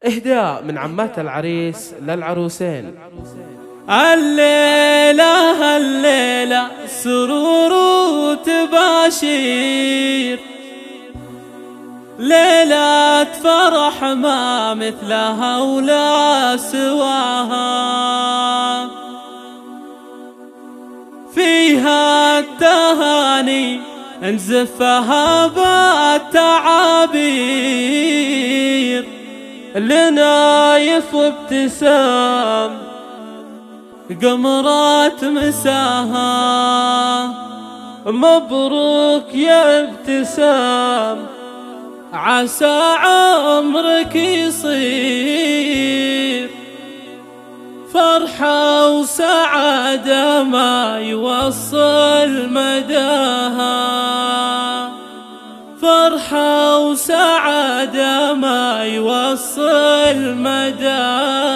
إهداء من عمات العريس للعروسين. الليلة سرور وتباشير، ليلة فرح ما مثلها ولا سواها، فيها التهاني نزفها بالتعابير، لنايف وابتسام قمرات مساها، مبروك يا ابتسام عسى عمرك يصير، فرحة وسعادة ما يوصل مداها، فرحة وسعادة ما يوصل مداها.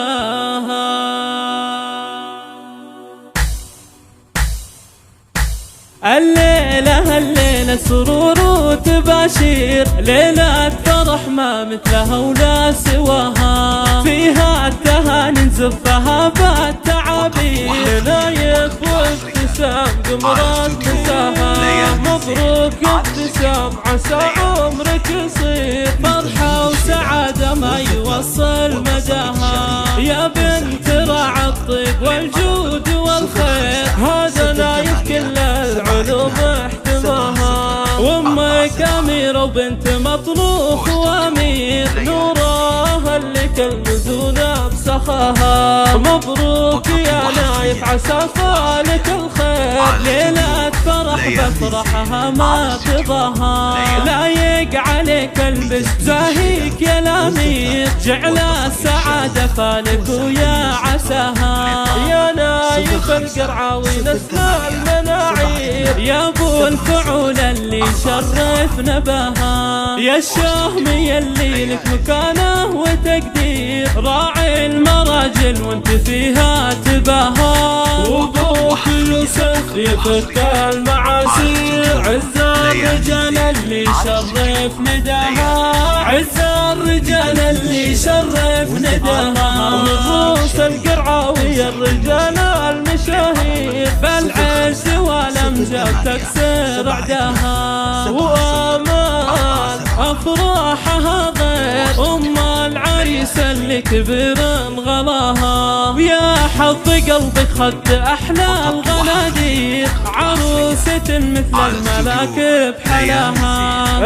الليلة سرور وتباشير، ليلة فرح ما مثلها ولا سواها، فيها التهاني نزفها بالتعابير، نايف وابتسام قمرات مساها، مبروك يا ابتسام عسى عمرك يصير، فرحة وسعادة ما يوصل مداها، يا بنت راعى الطيب والجود والخير، هذا نايف كل العلوم احتماها، وامك اميرة وبنت مطروح وامير، نورها اللي كالمزونة بسخاها، مبروك يا نايف عسى فالك الخير، ليلة فرح بفرحها ما تضاها، لايق عليك البس زاهيك يا الامير، جعل السعادة فالك ويا عساها، يا نايف القرعاوي نسل المناعير، يا ابو الفعول اللي شرفنا بها، يا الشهمي اللي لك مكانه وتقدير، راعي المراجل وانت فيها تباها، وابوك يوسف يفك المعاسير، عز الرجال اللي شرف نداها، عز الرجال اللي شرف نداها، ونفوس القرعاوي الرجال المشاهير، بالعز والامجاد تكسر عداها، وامان افراحها غير ام العريس اللي كبر غلاها، ويا حظ قلبك خد احلى الغنادير، عروسة مثل الملاك بحلاها،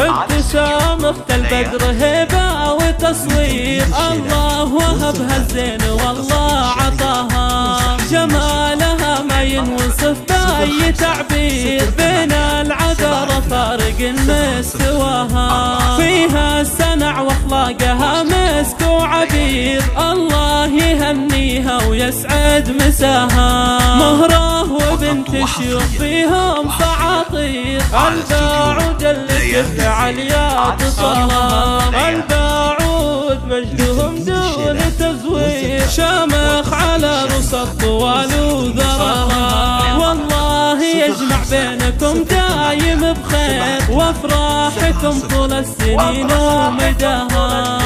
ابتسام اخت البدر هبة وتصوير، الله وهبها الزين والله عطاها، جمالها ما ينوصف بأي تعبير، بين العذر فارق مستواها، فيها السنع واخلاقها مسك وعبير، الله يهنيها ويسعد مساها، مهره وبنت شيوخ فيهم صعاطير، الباعود اللي كل عليات صلاة، الباعود مجدهم دون تزوير، شامخ على رؤوس الطوال وذراها، والله يجمع بينكم دايم بخير، وافراحكم طول السنين ومداها.